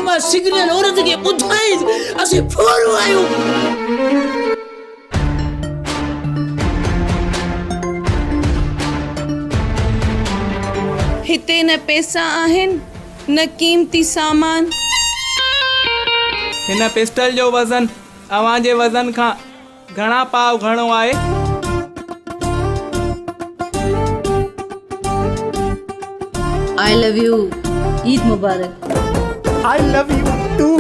मां सिग्नल औरत खे ॿुधाई असीं फोरू आहियूं। हिते न पैसा आहिनि न कीमती सामान। हिन पिस्टल जो वज़न अव्हां जे वज़न खां घणा पाव घणो आहे? I love you. Eid Mubarak. I love you too.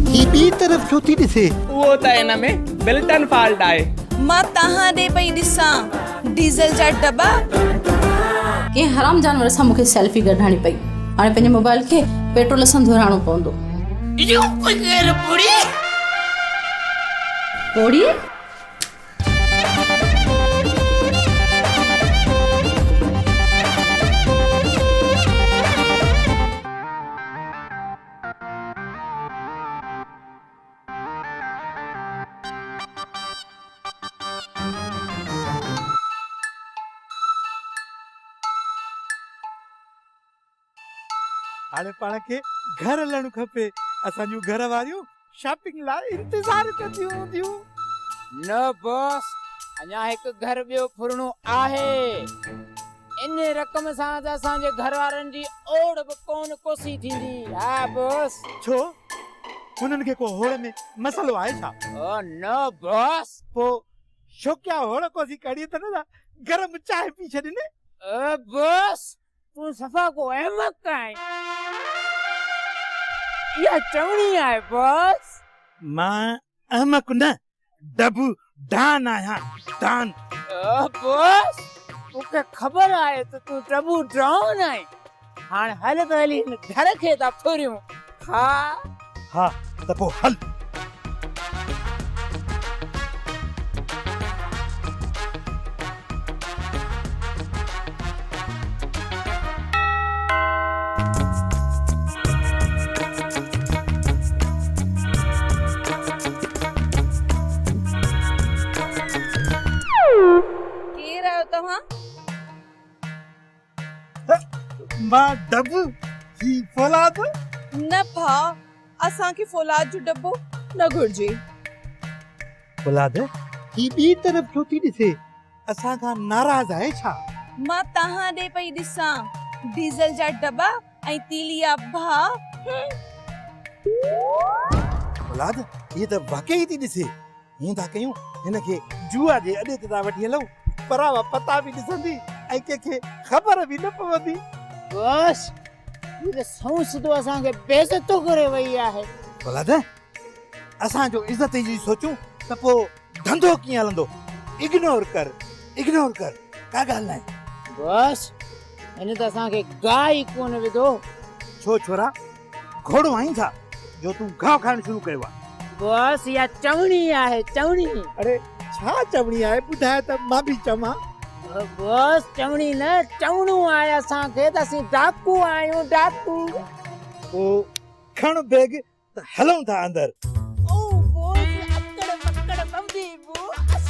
ही ॿी तरफ़ छो थी ॾिसे? उहो त हिन में बिल्टन फॉल्ट आहे। मां तव्हां ॾे पई ॾिसां डीज़ल जा दॿा। कंहिं हराम जानवर सां मूंखे सेल्फी कढाइणी पई। हाणे पंहिंजे मोबाइल खे पेट्रोल सां धोराइणो पवंदो। पोड़ी? हाणे पाण खे घर हलणु खपे। असां जूं घर वारियूं शॉपिंग लाइ इंतज़ार कंदियूं हूंदियूं। न बॉस, अञा हिकु घर ॿियो फुरणो आहे। इन रक़म सां त असांजे घर वारनि जी ओड़ बि कोन कोसी थींदी। हा बॉस। छो हुननि खे को होड़ में मसलो आहे छा? ओ न बॉस। पोइ छो क्या होड़ कोसी कड़ी त न गरम चांहि पी छॾीने। बॉस तूं सफ़ा को अहमक आहीं। इहा चवणी आहे बॉस। मां अहमक न डबू डान आहियां। डान। बॉस मूंखे ख़बर आहे त तूं डबू डान आहीं। हाणे हल त हली घर खे था फुरियूं। हा त पोइ हल। केर आयो तव्हां? मां डबू ही फौलाद। न भाउ, असांखे फौलाद जो डब्बो न घुर्जे। फौलाद ही ॿी तरफ़ छो थी ॾिसे? असां खां नाराज़ आहे छा? मां तव्हां ॾे पई ॾिसां डीज़ल जा दॿा ऐं तीलिया भाउ। फौलाद ये त वाकई थी ॾिसे। हीअं था कयूं हिन खे जुआ जे अॾे ते था वठी हलूं। परावा पता बि ॾिसंदी ऐं कंहिंखे ख़बर बि न पवंदी। बस ये सौं सिधो असांखे बेइज़तो करे वई आहे। फौलाद असांजो इज़त जी सोचूं त पोइ धंधो कीअं हलंदो? इग्नोर कर का ॻाल्हि नाहे। बस हिन त असांखे गाह ई कोन विधो। छो छोरा घोड़ो आहीं छा जो तूं गाह खाइणु शुरू कयो आहे? बस इहा चवणी आहे चवणी। अरे छा चवणी आहे ॿुधाए त मां बि चवां। बस चवणी न चवणो आहे असांखे त असीं डाकू आहियूं डाकू। पोइ खण बैग त हलूं था अंदरि। ओ बॉस अकड़ पकड़ बंदी बॉस।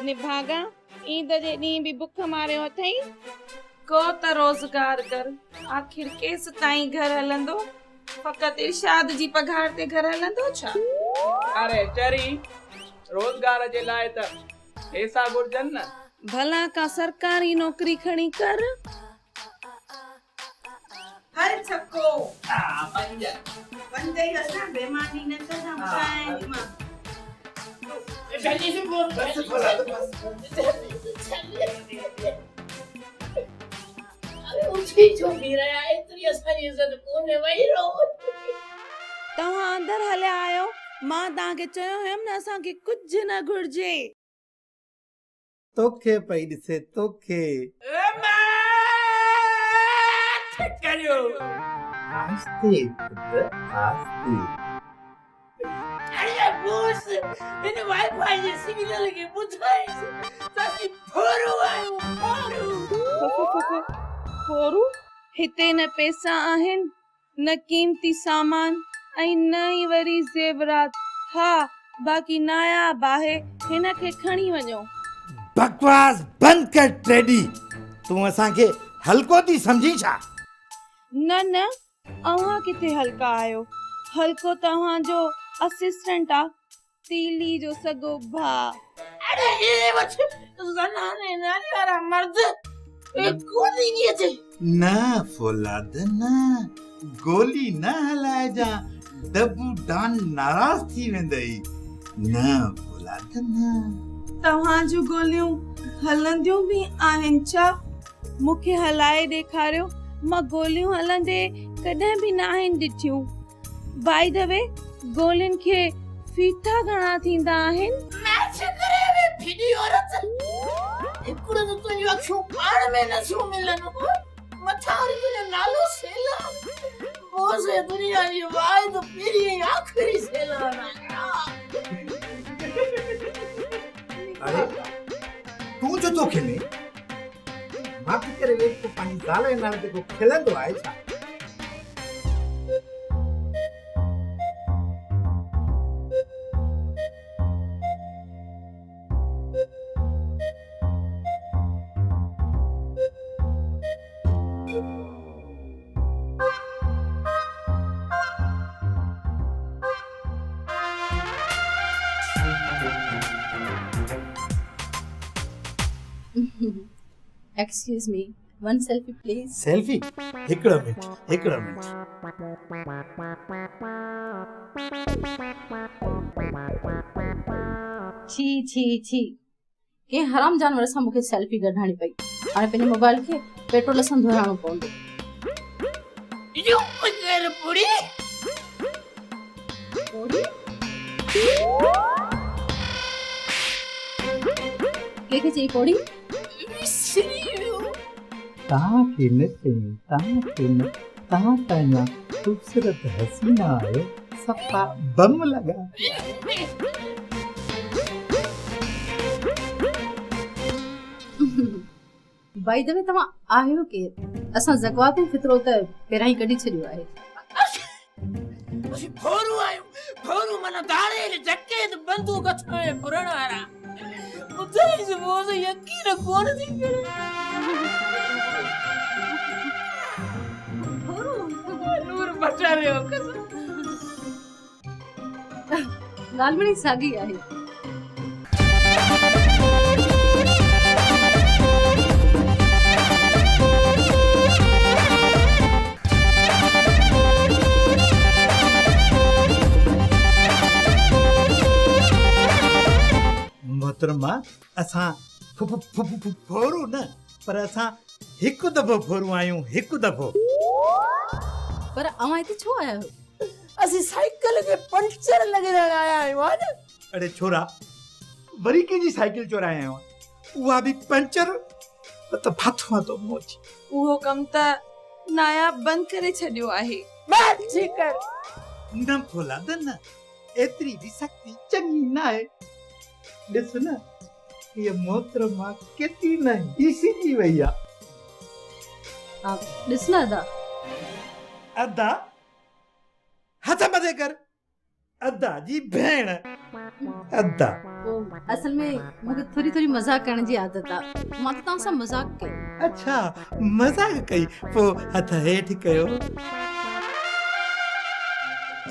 निभागा ईद जे ॾींहुं बि बुख मारियो अथई। को त रोज़गार कर, आखिर केस ताईं घर हलंदो? फ़क़त इरशाद जी पघार ते घर हलंदो छा? अरे चरी रोज़गार जे लाइ त पैसा घुरजनि न। भला का सरकारी नौकरी खणी कर। हर छको पंज पंजे ई असां बेमानी न कंदा काई मां जल्दी से बोल बस फौलाद बस अरे उठी जो भी रहा है इतनी असांजी इज्जत कोने वही रहो। तव्हां अंदर हलिया आयो, मां तव्हांखे चयो हुयमि न असांखे कुझु न घुर्जे। तोखे पई ॾिसे तोखे करियो आस्ते आस्ते अरे बॉस इन वाईफाई जे सिग्नल के बुधाई ताकि फोरो आयो फोरो फोरू हिते न पैसा आहिनि न कीमती सामान ऐं न ई वरी ज़ेवरात। हा बाक़ी नायाब आहे, हिन खे खणी वञो। बकवास बंद कर ट्रेडी। तू असांखे हल्को थी समझी छा? न न अव्हां किथे हल्का आयो, हल्को तव्हांजो असिस्टेंट आ, तीली जो सगो भाउ। अरे ये बच ज़नाने नानी वाला मर्द एक गोली नहीं अचे न फौलाद न गोली न हलाए जा दबू डान नाराज थी वेंदई। न फौलाद न तव्हांजूं गोलियूं हलंदियूं बि आहिनि छा? मूंखे हलाए ॾेखारियो, मां गोलियूं हलंदे कॾहिं बि न आहिनि ॾिठियूं। बाय द वे गोलियुनि खे फीथा घणा थींदा आहिनि? मैच करे वे फिडी औरत एकड़ो तो तुझी अखियूं पाण में न छू मिलन मथारी तुझो नालो सेला बोस है दुनिया जी वाई तो पीरी आखिरी सेला ना। अरे तू जो तो खेले माफ करे वे को पानी डाले नाल ते को खेलंदो आहे छा? Excuse me, one selfie please. Selfie हिकड़ो मिनट छी छी छी के हराम जानवर सां मूंखे सेल्फी कढाणी पई। हाणे पंहिंजे मोबाइल खे पेट्रोल सां धोराइणो पवंदो। यो कर पुड़ी के चई पोड़ी? ताके न ता ताया खूबसूरत हसीना है सफा बम लगा। बाई द वे तव्हां आहियो केरु? असां ज़कात फितरो त पहिरां ई कढी छॾियो आहे। असी फोरू आयो फोरू मन दाड़े जके त बंदूक छाए पुरण वाला उतई से वो से यकीन कोन थी करे। नूर बचा रहे हो कसम ॻाल्हि बड़ी साॻी आहे। मोहतरमा असां फोरू न पर असां हिकु दफ़ो फोरू आहियूं हिकु दफ़ो। पर अवां हिते छो आया हो? असी साइकिल के पंचर लगे आया है वाज। अरे छोरा वरी कंहिंजी साइकिल चोराए आयो उहा बि पंचर त फाथो तो मोच। उहो कम त नायाब बंद करे छॾियो आहे। बस ठीक है न फौलाद न एतिरी बि सख्ती चङी न आहे। ॾिस न ये मोहतरमा केतिरी न ईसी थी वई आहे। ॾिस न अदा अदा हथ मथे कर अदा जी भेण अदा। असल में मूंखे थोड़ी थोड़ी मजाक करण जी आदत आहे। मां त तव्हां सां मजाक कयो। अच्छा मजाक कई पोइ हथ हेठि कयो।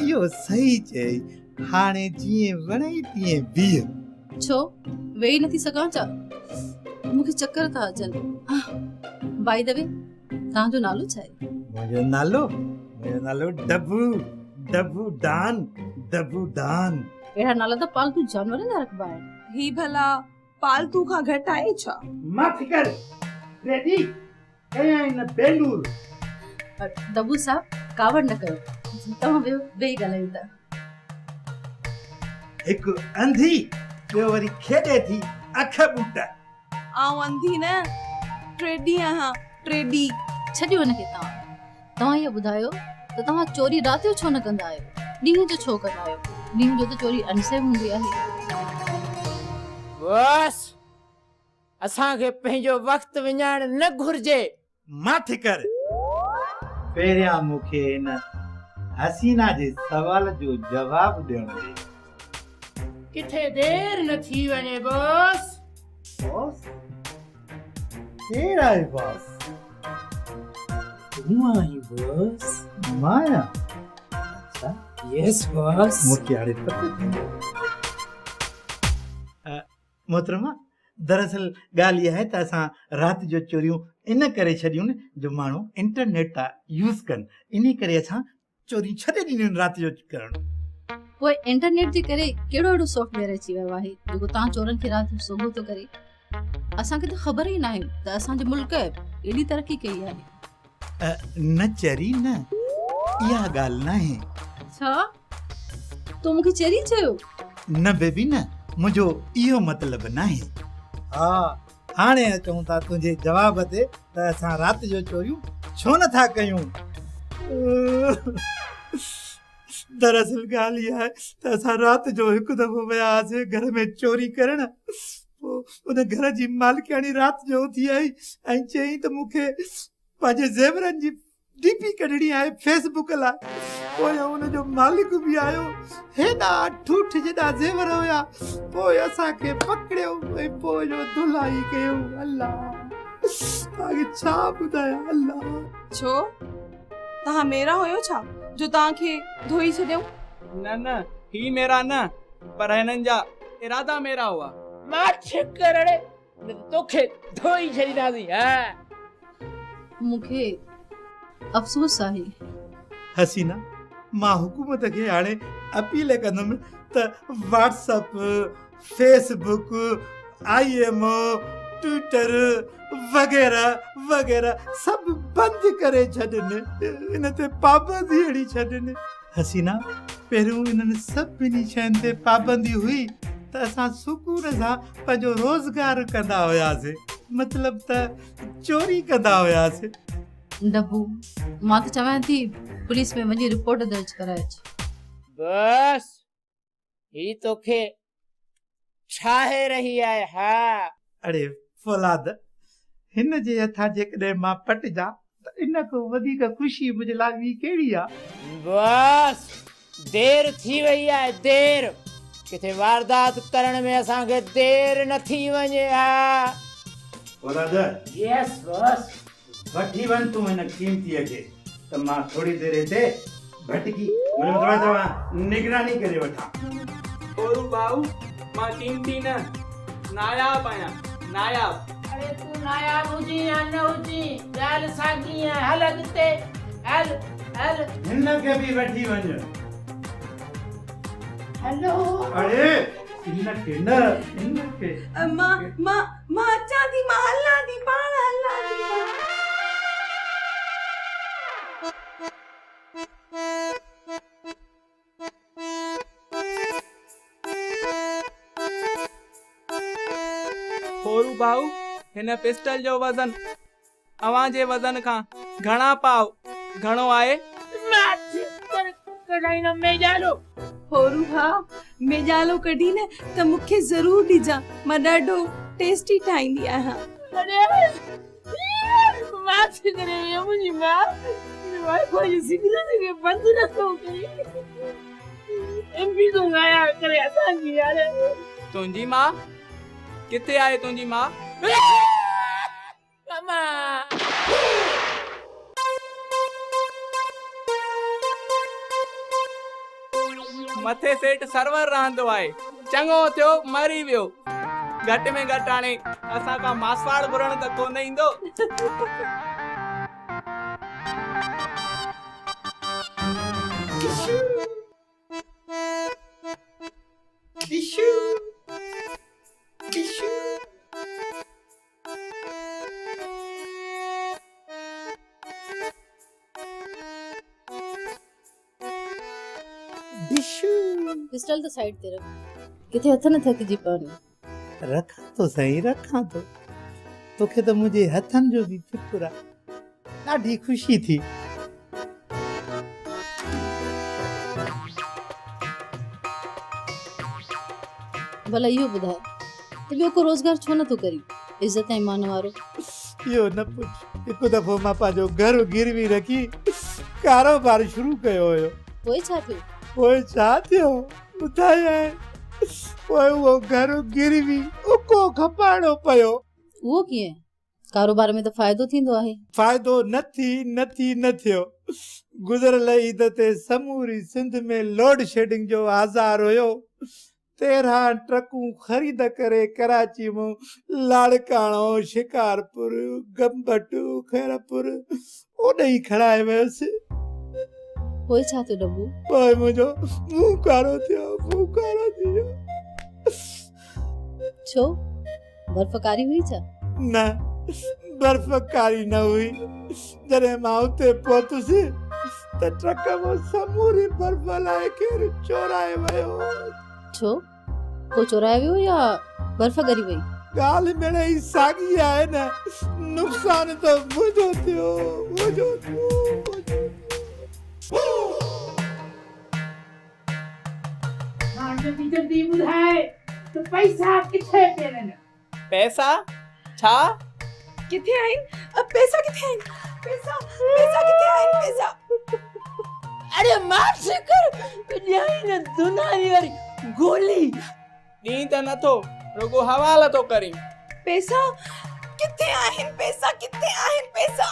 इहो सही चई हाणे जीअं वणे तीअं बीह। छो वेही नथी सघां छा? मूंखे चक्कर था अचनि। बाय द वे, तव्हांजो नालो छा आहे? मुंहिंजो नालो डब्बू डान। अहिड़ा नाला त पालतू जानवरनि जा रखबा आहिनि। ही भला पालतू खां घटि आहे छा? मां फिकर रेडी कया इन बेलूर। दबू साहब, कावड़ न कयो। तव्हां वेही ॻाल्हायूं था। हिकु अंधी ॿियो वरी खेॾे थी अख ॿूटा। आऊं अंधी न, ट्रेडी आहियां, ट्रेडी। छॾियो हिनखे तव्हां इहो ॿुधायो त तव्हां चोरी राति जो छो न कंदा आहियो? ॾींहं जो छो कंदा आहियो? ॾींहं जो त चोरी अनसेफ हूंदी आहे। बस असांखे पंहिंजो वक़्तु विञाइण न घुर्जे। मां फिकर पहिरियां मूंखे इन हसीना जे सवाल जो जवाब ॾियणो ॾे। किथे देर न थी वञे बॉस। बॉस केरु आहे बॉस? तूं आई बॉस? माया अच्छा यस बॉस। मूंखे हाणे पतो थींदो। मोहतरमा, दरअसल ॻाल्हि इहा आहे त असां राति जो चोरियूं इन करे छॾियूं न जो माण्हू इंटरनेट था यूज़ कनि, इन करे असां चोरियूं छॾे ॾिनियूं राति जो करणु। पोइ इंटरनेट जे करे कहिड़ो अहिड़ो सॉफ्टवेयर अची वियो आहे जेको तव्हां चोरनि खे राति जो सोभो थो करे? असांखे त ख़बर ई न आहे त असांजे मुल्क एॾी तरक़ी कई आहे। न चरी न, इहा ॻाल्हि न आहे। छा तूं मूंखे चेरी चयो? न बेबी न, मुंहिंजो इहो मतिलबु न आहे। हा, हाणे अचूं था तुंहिंजे जवाब ते त असां राति जो चोरियूं छो नथा कयूं। दरअसल ॻाल्हि इहा आहे त असां राति जो हिकु दफ़ो विया हुआसीं घर में चोरी करणु। पोइ उन घर जी मालिकाणी राति जो उथी आई ऐं चयईं त मूंखे पंहिंजे ज़ेवरनि जी डीपी कढणी आहे फेसबुक लाइ। पोइ हुनजो मालिक बि आयो, हेॾा ठूठ जेॾा ज़ेवर हुया। पोइ असांखे पकड़ियो ऐं पोइ जो धुलाई कयो। अल्लाह, तव्हांखे छा ॿुधायां। अल्लाह, छो तव्हां मेरा हुयो छा जो तव्हांखे धोई छॾियऊं? न ही मेरा न, पर हिननि जा इरादा मेरा हुआ। मां फिकर तोखे धोई छॾींदासीं। मूंखे अफ़सोस आहे हसीना, मां हुकूमत खे हाणे अपील कंदुमि त व्हाट्सअप, फेसबुक, IMO, ट्विटर वग़ैरह वग़ैरह सभु बंदि करे छॾनि, इन ते पाबंदी हणी छॾनि। हसीना, पहिरियों इन्हनि सभिनी शयुनि ते पाबंदी हुई त असां सुकून सां पंहिंजो रोज़गार कंदा हुयासीं, मतिलबु त चोरी कंदा हुयासीं। डब्बू, मां त चवां थी पुलिस में वञी रिपोर्ट दर्ज कराए। बस ही तोखे छाहे रही आहे। हा, अड़े फौलाद, हिन जे हथां जेकॾहिं मां पटिजा त इन खां वधीक ख़ुशी मुंहिंजे लाइ ॿी कहिड़ी आहे? बस देर थी वई आहे, देर। किथे वारदात करण में असांखे देर न थी वञे। फौलाद, यस बॉस। वठी वञ तूं हिन कीमतीअ खे, त मां थोरी देरि हिते भटकी तव्हां निगरानी करे वठां। खोरू भाऊ, मां कीमती न, नायाब आहियां, नायाब। अरे तू नायाब हुजी या न हुजी, ॻाल्हि साॻी आहे। हल अॻिते, हल हल। हिन खे बि वठी वञ। हेलो, अड़े हिन खे न, हिन खे। मां अचां थी, मां हलां थी, पाण हलां थी। खोरू भाऊ, हिन पिस्टल जो वज़न अवां जे वज़न खां घणा पाव घणो आहे? मां फिकर कढाईंदमि मेजालो। खोरू भाउ, मेजालो कढी न त मूंखे ज़रूरु ॾिजां, मां ॾाढो टेस्टी ठाहींदी आहियां। अरे मां फिकर में मुंहिंजी मां वाईफाई जी सिग्नल खे बंदि नथो करे। एमपी तो गाया करे असांजी यार। तुंहिंजी मां किथे आहे? तुंहिंजी मां मामा मथे सेठ सर्वर रहंदो आहे, चङो थियो मरी वियो। घटि में घटि हाणे असां खां मासवाड़ घुरण त कोन ईंदो। पिस्टल त साइड ते रख, किथे हथ न थकिजी पवनि। रखां तो सही, रखां तो। तोखे तो मुझे हथन जो भी फिक्र आहे। ॾाढी ख़ुशी थी। भला इहो ॿुधाए त ॿियो को रोज़गार छो नथो करी इज़त ऐं ईमान वारो? इहो न पुछ। हिकु दफ़ो मां पंहिंजो घर गिरवी रखी कारोबार शुरू कयो हुयो। पोइ छा थियो? पोइ छा थियो ॿुधाए? पोइ उहो घर गिरवी उको खपाइणो पियो। उहो कीअं? कारोबार में त फ़ाइदो थींदो आहे। फ़ाइदो न थियो। गुज़िरियल ईद ते समूरी सिंध में लोड शेडिंग जो आज़ार हुयो। 13 ट्रकूं ख़रीद करे कराची मां लाड़काणो, शिकारपुर, गंबट, खैरपुर ओॾे ई खणाए वियुसि। पोइ छा थियो डब्बू? पोइ मुंहिंजो मुंहुं कारो थियो। छो? बर्फ़कारी हुई छा? न, बर्फ़कारी न हुई। जॾहिं मां उते पहुतुसि त ट्रक मां समूरी बर्फ़ लाइ केरु चोराए वियो। छो? को चोराए वियो या बर्फ़ ॻरी वई? ॻाल्हि मिड़े ई साॻी आहे न। नुक़सान त मुंहिंजो थियो। जल्दी ॿुधाए त पैसा किथे पिया? पैसा छा? किथे आहिनि? पैसा किथे आहिनि? पैसा किथे आहिनि? पैसा अरे मार से कर ॼाई न दुनारी वारी गोली। ॾीं त नथो, रुगो हवाला तो करी। पैसा किथे आहिनि? पैसा किथे आहिनि? पैसा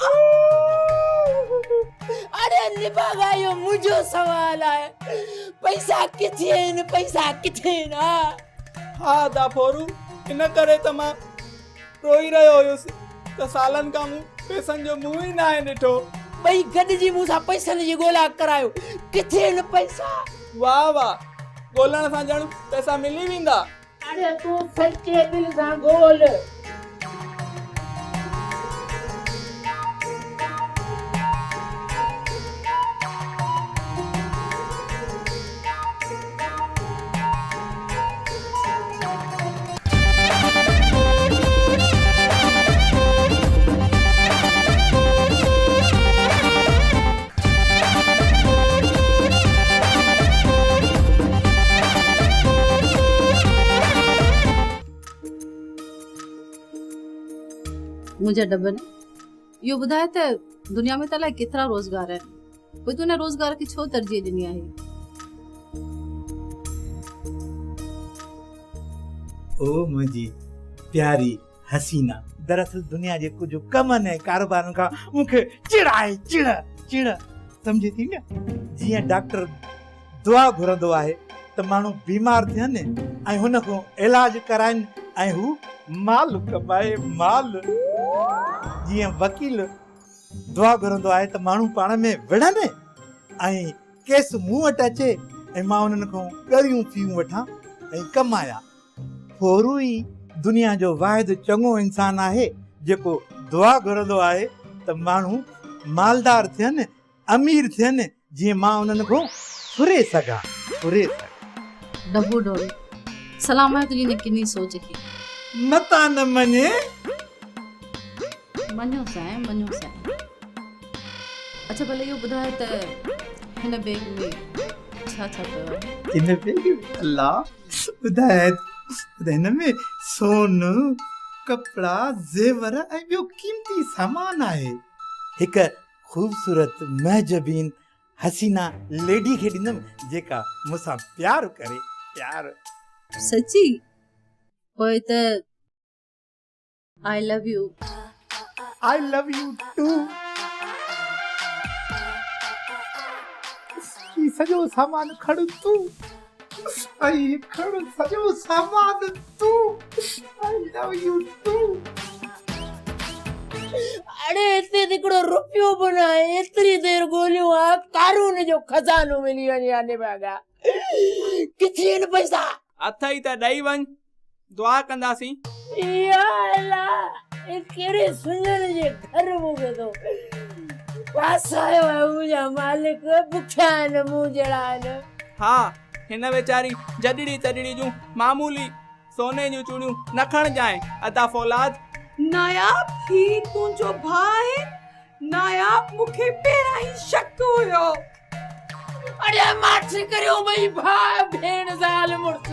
अरे निभागा यो मुझो सवाल आहे। पैसा किथे आहिनि? पैसा किथे न? हा दाफोरू, इन करे त मां रोई रहियो हुयुसि त सालनि खां मूं पैसनि जो मुंहुं ई न आहे ॾिठो। ॿई गॾिजी मूंसां पैसनि जी ॻोल्हा करायो। किथे आहिनि पैसा? वाह वाह, ॻोल्हण सां ॼण पैसा मिली वेंदा। अरे तूं सच्चे दिल सां ॻोल्ह। मुंहिंजा डबन इहो ॿुधाए त दुनिया में त अलाए केतिरा रोज़गार आहिनि, पोइ तूं हिन रोज़गार खे छो तरजीह ॾिनी आहे? ओ मुंहिंजी प्यारी हसीना, दरअसल दुनिया जे कुझु कमनि ऐं कारोबारनि खां मूंखे चिड़ सम्झे थी न। जीअं डॉक्टर दुआ घुरंदो आहे त माण्हू बीमार थियनि ऐं हुन खां इलाज कराइनि ऐं हू माल कमाए माल। जीअं वकील दुआ घुरंदो आहे त माण्हू पाण में विढ़नि ऐं केस मूं वटि अचे ऐं मां उन्हनि खां ॻरियूं फीयूं वठां ऐं कमाया। फोरू ई दुनिया जो वाहिद चङो इंसान आहे जेको दुआ घुरंदो आहे त माण्हू मालदार थियनि, अमीर थियनि, जीअं मां उन्हनि खां फुरे सघां। डब्बू डोल सलाम आहे तुंहिंजी किनी सोच खे। नता न मञे। मञो साईं। अच्छा भले इहो ॿुधाए त हिन बैग में छा पियो आहे? हिन बैग में अल्लाह ॿुधाए हिन में सोन, कपड़ा, ज़ेवर ऐं ॿियो कीमती सामान आहे। हिकु ख़ूबसूरत महजबीन हसीना लेडी खे ॾींदमि जेका मूंसां प्यार करे। प्यार सची? पोइ त I love U. I love you too. ही सॼो सामान खण तूं। सॼो सामान तूं। love you too. अरे हिते हिकिड़ो रुपियो बि न आहे, एतिरी देरि ॻोल्हियो आहे, कारून जो खज़ानो मिली वञे हा निभागा। किथे आहिनि पैसा? अथई त ॾेई वञ, दुआ कंदासीं। या अल्लाह, ये कहिड़े सुञण जे घर मूंखे थो वासायो आहे मुंहिंजा मालिक, बुखिया आहिनि मूं जहिड़ा आहिनि। हा, हिन वेचारी जॾड़ी तॾड़ी जूं मामूली सोने जूं चूड़ियूं न खणजांइ अदा फौलाद। नायाब ही तुंहिंजो भाउ आहे? नायाब मूंखे पहिरां ई शक हुयो। अरे माठ करियो भई भाउ भेण ज़ाल मुड़ुस,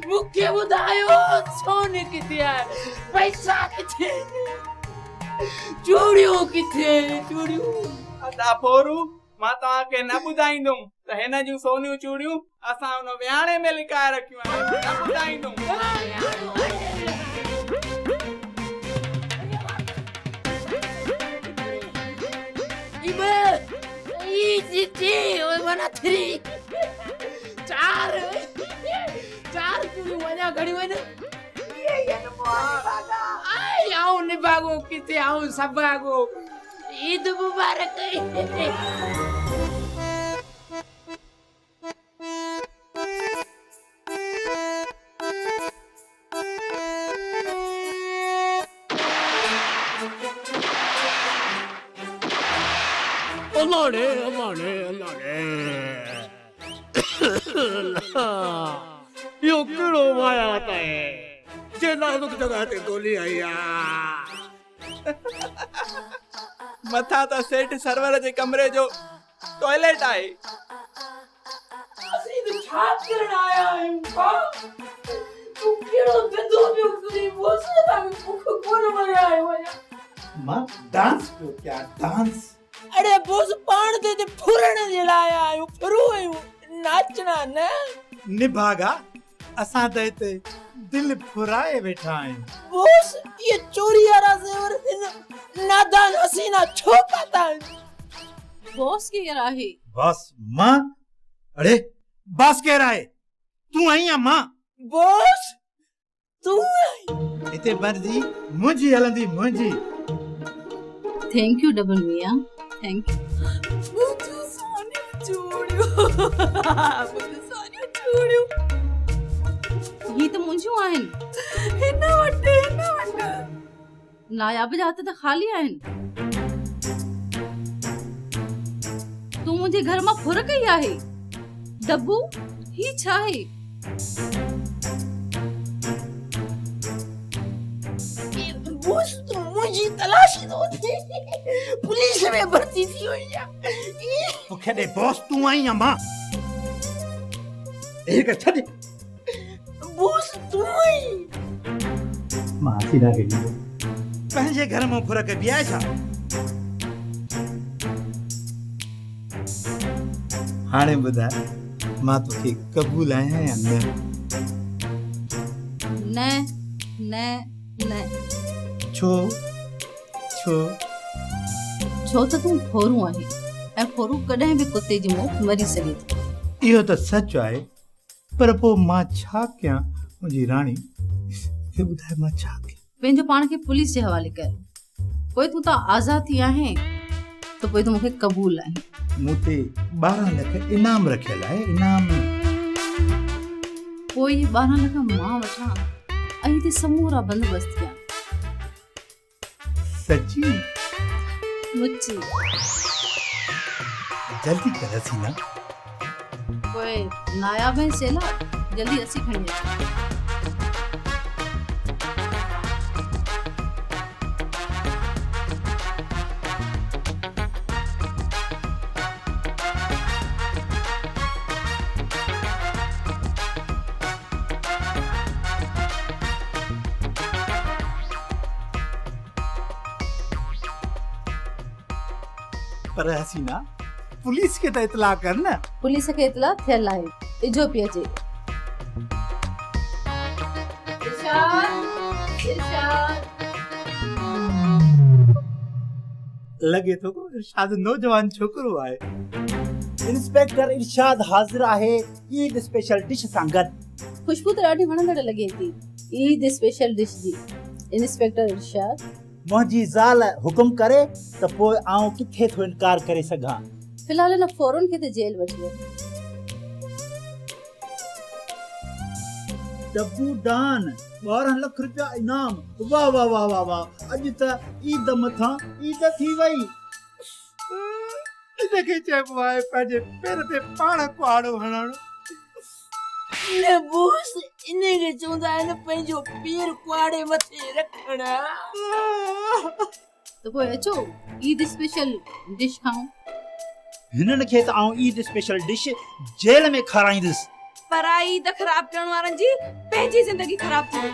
मूंखे ॿुधायो सोने किथे आहे, पैसा किथे, चूड़ियूं किथे, चूड़ियूं। अदा फोरू, मां तव्हांखे न ॿुधाईंदुमि त हिन जूं सोनियूं चूड़ियूं असां हुन विहाणे में लिकाए रखियूं आहिनि, न ॿुधाईंदुमि। चार चूड़ियूं वञा घड़ियूं आहिनि। आऊं निभागो किथे, आऊं सभागो। ईद मुबारक। अल्लाह यो कहिड़ो वायात आहे जे नाज़ुक जॻह ते गोली आई आहे। मथां त सेठ सरवर जे कमरे जो टॉयलेट आहे। असीं त छा करण आया आहियूं भाउ? तूं कहिड़ो गंदो पियो करी, मोसे तां भूख कोन मरिया आहियो आहियां। मां डांस पियो कयां, डांस। अरे बोस पाण ते फुरण जे लाइ आहियूं, फुरू आहियूं, नाचना न। निभागा, असां त हिते दिल फुराए वेठा आहियूं। बोस ये चोरी वारा ज़ेवर हिन नादान हसीना छो पाता आहिनि? बॉस केरु आहे? बस मां? अरे बस केरु आहे? तूं आई या मां? बोस तूं आई? हिते मर्जी मुंहिंजी हलंदी, मुंहिंजी। थैंक यू डबल मियां, थैंक यू। मुंहिंजो सोनियूं चूड़ियूं, मुंहिंजो सोनियूं चूड़ियूं ही त मुंहिंजियूं आहिनि। हिन वटि नायाब जा हथ त ख़ाली आहिनि। तूं मुंहिंजे घर मां फुर कई आहे। डब्बू ही छा आहे? बोस तू मुझी तलाशी दो थी, पुलिस में भर्ती थी हुई या। मूंखे ॾे बॉस, तूं आई या मां? एक छॾ। बोस तू आई? मां सीधा गई पंहिंजे घर में फुर के बिया छा? हाणे ॿुधाए, मां तोखे क़बूल आहियां या न? न न न। छो छो? छो त तूं फोरू आहे ऐं फोरू कॾहिं बि कुते जी मोह मरी सघे थो। इहो त सच आहे, पर पोइ मां छा कयां? मुंहिंजी राणी खे ॿुधाए मां छा कयां? पंहिंजो पाण खे पुलिस जे हवाले कर। पोइ तूं त आज़ाद थी आहे त पोइ तूं मूंखे क़बूल आहे। मूं ते 12 लख इनाम रखियल आहे, इनाम। पोइ ये 12 लख मां वठां ऐं हिते समूरा बंदोबस्त कयां। सची? मुची। जल्दी कर हसीना। पोइ नायाब ऐं सेला जल्दी असी खणी अच। पर हसीना, पुलिस के त इतला कर न। पुलिस खे इतला थियल आहे। इजो पी अचे। लगे तो को इरशाद नौजवान छोकरो आहे। इंस्पेक्टर इरशाद हाज़िर आहे ईद स्पेशल डिश सां गॾु। खुशबू त ॾाढी वणंदड़ लॻे थी। ईद स्पेशल डिश जी इंस्पेक्टर इरशाद मुंहिंजी ज़ाल हुकुम करे त पोइ आऊं किथे थो इनकार करे सघां। फिलहाल हिन फौरन खे त जेल वठी वियो। डब्बू डान 12 लाख रुपया इनाम। वाह वाह वाह वाह वाह, अॼु त ईद मथां ईद थी वई। इनखे चइबो आहे पंहिंजे पेर ते पाण कुआड़ो हणणु। न बोस इनखे चवंदा आहिनि पंहिंजो पेर कुआड़े मथे रखणु। त पोइ अचो ईद स्पेशल डिश खाऊं। हिननि खे त आऊं ईद स्पेशल डिश जेल में खाराईंदुसि। पर ईद ख़राब करण वारनि जी पंहिंजी ज़िंदगी ख़राब थी वई।